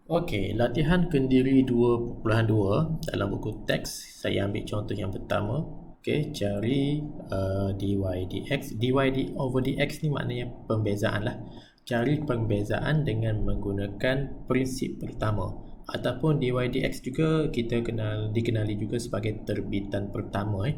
Okey, latihan kendiri 2.2 dalam buku teks. Saya ambil contoh yang pertama. Okey, cari dy dx. Over dx ni maknanya pembezaan lah. Cari pembezaan dengan menggunakan prinsip pertama. Ataupun dy dx juga kita dikenali juga sebagai terbitan pertama.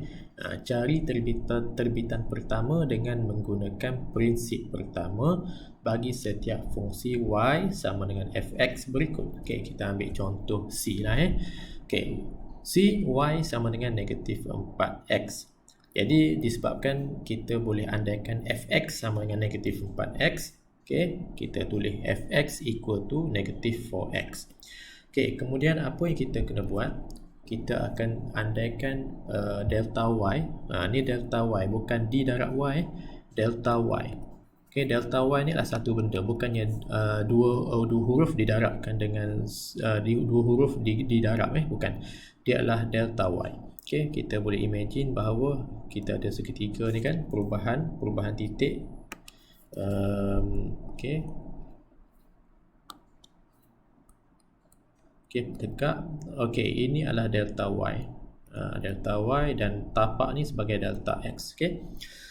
Cari terbitan pertama dengan menggunakan prinsip pertama bagi setiap fungsi y sama dengan fx berikut. Okey, kita ambil contoh C lah. Okey, C y sama dengan negatif 4x. Jadi disebabkan kita boleh andaikan fx sama dengan negatif 4x, okey, kita tulis fx equal to negatif 4x. Okey, kemudian apa yang kita kena buat? Kita akan andaikan delta y. Ni delta y, bukan d darab y, delta y. Okey, delta y ni adalah satu benda, bukannya dua huruf didarabkan dengan dua huruf didarab, bukan. Dia adalah delta y. Okey, kita boleh imagine bahawa kita ada seketika ni kan, perubahan titik. Okey. Okey, tegak. Okey, ini adalah delta y. Delta y dan tapak ni sebagai delta x. Okey.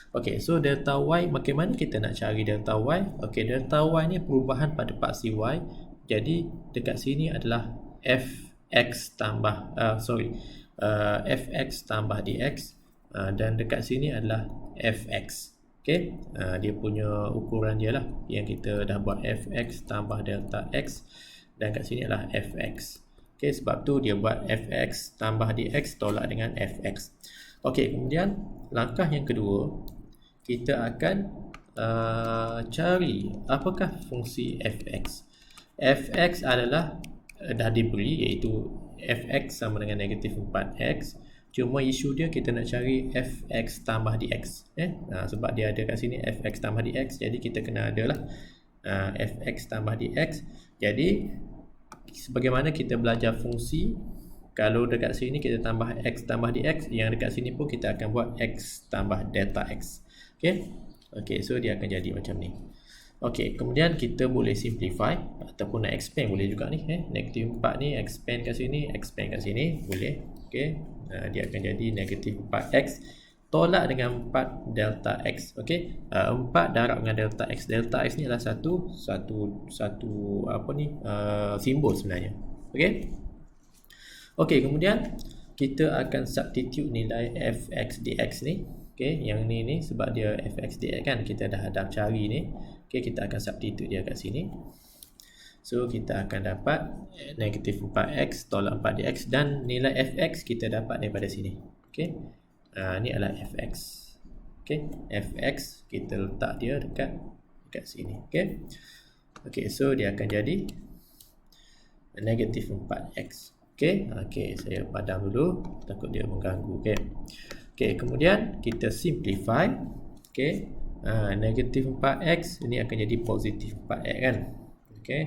Okey, so delta y, bagaimana kita nak cari delta y? Okey, delta y ni perubahan pada paksi y. Jadi dekat sini adalah fx tambah fx tambah dx, dan dekat sini adalah fx. Okey, dia punya ukuran dia lah yang kita dah buat, fx tambah delta x, dan kat sini adalah fx. Okey, sebab tu dia buat fx tambah dx tolak dengan fx. Okey, kemudian langkah yang kedua, kita akan cari apakah fungsi fx. Fx adalah dah diberi, iaitu fx sama dengan negatif 4x. Cuma isu dia kita nak cari fx tambah dx. Sebab dia ada kat sini fx tambah dx, jadi kita kena ada lah fx tambah dx. Jadi sebagaimana kita belajar fungsi, kalau dekat sini kita tambah x tambah dx, yang dekat sini pun kita akan buat x tambah delta x. Okey, so dia akan jadi macam ni. Okey, kemudian kita boleh simplify ataupun nak expand boleh juga ni. Negatif 4 ni expand kat sini, boleh. Okey, dia akan jadi negatif 4x tolak dengan 4 delta x. Okey, 4 darab dengan delta x. Delta x ni adalah satu simbol sebenarnya. Okey, kemudian kita akan substitute nilai fx dx ni. Okey, yang ni sebab dia fx dx kan, kita dah cari ni. Okey, kita akan substitute dia kat sini. So kita akan dapat negatif 4x tolak 4 dx, dan nilai fx kita dapat daripada sini. Okey, ni adalah fx. Okey, fx kita letak dia dekat sini. Okey, so dia akan jadi negatif 4x. Okey, saya padam dulu, takut dia mengganggu. Okey, kemudian kita simplify. Okey, negatif 4x ini akan jadi positif 4x kan. Okey,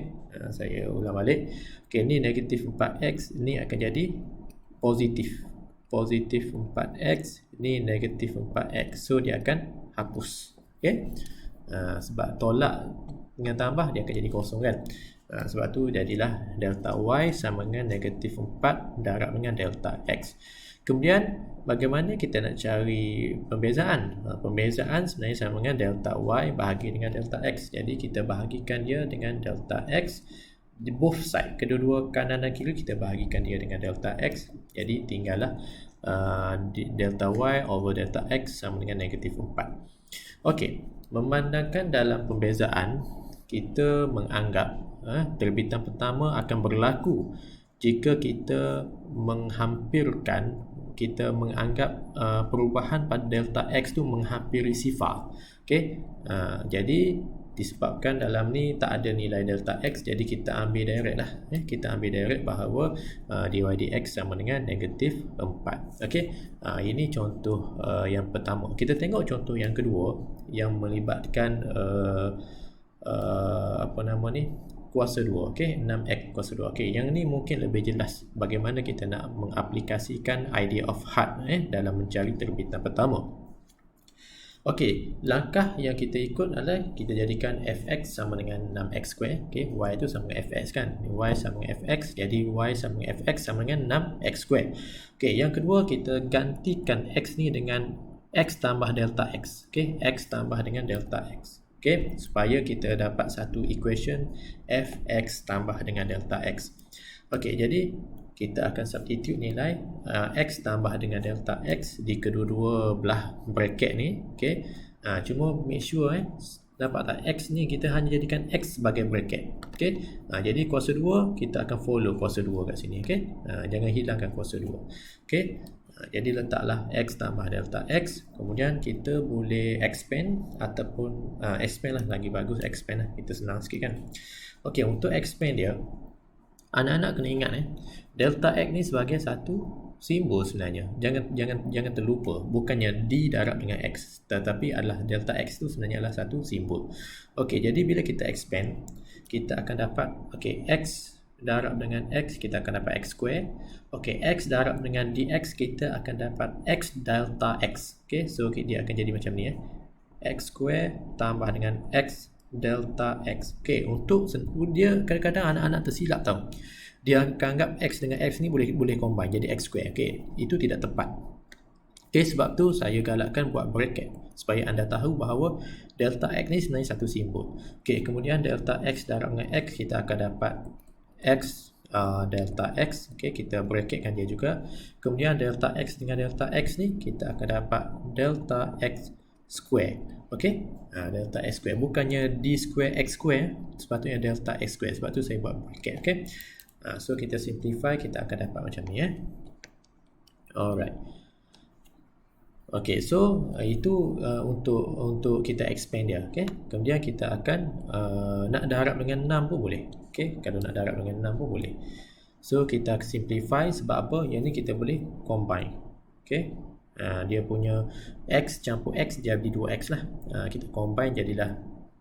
saya ulang balik. Okey, ni negatif 4x ini akan jadi positif 4x, ini negatif 4x. So dia akan hapus. Okey, sebab tolak dengan tambah dia akan jadi kosong kan. Sebab tu jadilah delta y sama dengan negatif 4 darab dengan delta x. Kemudian bagaimana kita nak cari pembezaan? Pembezaan sebenarnya sama dengan delta y bahagi dengan delta x. Jadi kita bahagikan dia dengan delta x di both side, kedua-dua kanan dan kiri kita bahagikan dia dengan delta x. Jadi tinggallah delta y over delta x sama dengan negatif 4. Okey, memandangkan dalam pembezaan, kita menganggap terbitan pertama akan berlaku jika kita menganggap perubahan pada delta x tu menghampiri sifar. Okey, jadi disebabkan dalam ni tak ada nilai delta x, jadi kita ambil direct lah. Kita ambil direct bahawa dy dx sama dengan negatif 4. Okey, ini contoh yang pertama. Kita tengok contoh yang kedua yang melibatkan kuasa 2. Okey, 6x kuasa 2. Okey, yang ni mungkin lebih jelas bagaimana kita nak mengaplikasikan idea of heart dalam mencari terbitan pertama. Okey, langkah yang kita ikut adalah kita jadikan fx sama dengan 6x square. Okey, y itu sama dengan fx kan. Y sama dengan fx, jadi y sama dengan fx sama dengan 6x square. Okey, yang kedua kita gantikan x ni dengan x tambah delta x. Okey, x tambah dengan delta x. Okey, supaya kita dapat satu equation fx tambah dengan delta x. Okey, jadi kita akan substitute nilai x tambah dengan delta x di kedua-dua belah bracket ni. Okey, cuma make sure dapat tak x ni kita hanya jadikan x sebagai bracket. Okey, jadi kuasa 2 kita akan follow kuasa 2 kat sini. Okey, jangan hilangkan kuasa 2. Okey, jadi letaklah x tambah delta x, kemudian kita boleh expand ataupun expand lah, lagi bagus expand lah, kita senang sikit kan. Okey, untuk expand dia, anak-anak kena ingat delta x ni sebagai satu simbol sebenarnya. Jangan terlupa, bukannya d darab dengan x, tetapi adalah delta x tu sebenarnya adalah satu simbol. Okey, jadi bila kita expand, kita akan dapat x darab dengan x, kita akan dapat x square. Okey, x darab dengan dx, kita akan dapat x delta x. Okey, so dia akan jadi macam ni x square tambah dengan x delta x. Okey, untuk dia kadang-kadang anak-anak tersilap tau. Dia akan anggap x dengan x ni boleh combine jadi x square. Okey, itu tidak tepat. Okey, sebab tu saya galakkan buat bracket supaya anda tahu bahawa delta x ni sebenarnya satu simbol. Okey, kemudian delta x darab dengan x, kita akan dapat x delta x. Okey, kita bracketkan dia juga. Kemudian delta x dengan delta x ni kita akan dapat delta x square. Okey, delta x square, bukannya d square x square, sepatutnya delta x square. Sebab tu saya buat bracket. Okey, so kita simplify, kita akan dapat macam ni Alright. Okey, so itu untuk kita expand dia. Okey, kemudian kita akan nak darab dengan 6 pun boleh. Okey, kalau nak darab dengan 6 pun boleh. So kita simplify, sebab apa? Yang ni kita boleh combine. Okey, dia punya x campur x jadi 2x lah. Kita combine jadilah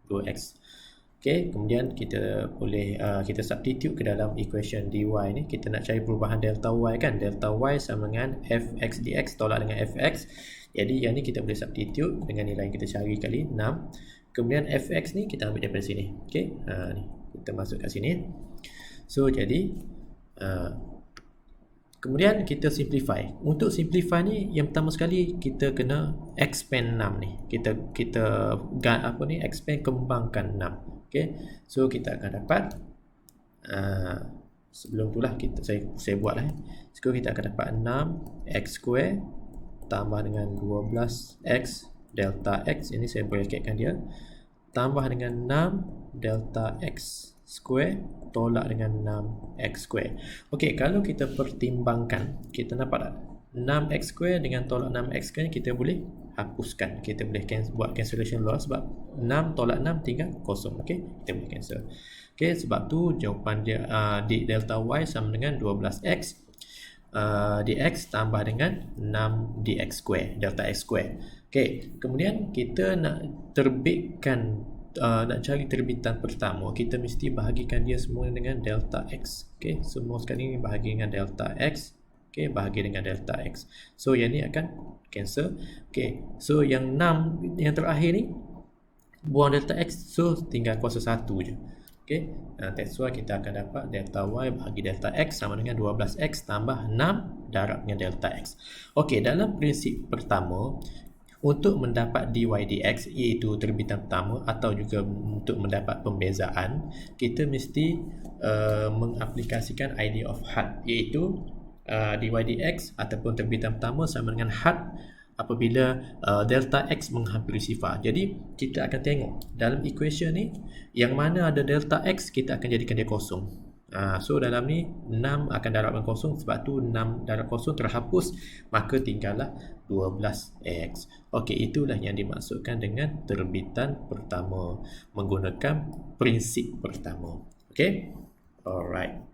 2x. Okey, kemudian kita boleh kita substitute ke dalam equation dy ni. Kita nak cari perubahan delta y kan. Delta y sama dengan fx dx tolak dengan fx. Jadi yang ni kita boleh substitute dengan nilai yang kita cari kali 6. Kemudian fx ni kita ambil daripada sini. Okey, ni kita masuk kat sini. So jadi kemudian kita simplify. Untuk simplify ni, yang pertama sekali kita kena expand 6 ni. Kita expand, kembangkan 6. Okey, so kita akan dapat sebelum itulah saya buatlah. So kita akan dapat 6x square tambah dengan 12x delta x, ini saya bracketkan dia, tambah dengan 6 delta x square tolak dengan 6x square. Okey, kalau kita pertimbangkan, kita dapat tak? 6x square dengan tolak 6x square kita boleh hapuskan. Kita boleh buat cancellation loss, sebab 6 tolak 6 tinggal kosong. Okey, kita boleh cancel. Okey, sebab tu jawapan dia di delta y sama dengan 12x dx tambah dengan 6 dx square, delta x square. Okey, kemudian kita nak terbitkan, nak cari terbitan pertama, kita mesti bahagikan dia semua dengan delta x. Okey, semua sekali ni bahagi dengan delta x. Okey, bahagi dengan delta x. So yang ni akan cancel. Okey, so yang 6 yang terakhir ni buang delta x, so tinggal kuasa 1 je. Okey, that's why kita akan dapat delta y bahagi delta x sama dengan 12x tambah 6 darab dengan delta x. Okey, dalam prinsip pertama, untuk mendapat dy dx, iaitu terbitan pertama, atau juga untuk mendapat pembezaan, kita mesti mengaplikasikan idea of had, iaitu dy dx ataupun terbitan pertama sama dengan had apabila delta x menghampiri sifar. Jadi kita akan tengok dalam equation ni yang mana ada delta x, kita akan jadikan dia kosong. So dalam ni 6 akan darab dengan kosong, sebab tu 6 darab kosong terhapus, maka tinggallah 12x. Okey, itulah yang dimaksudkan dengan terbitan pertama menggunakan prinsip pertama. Okey, alright.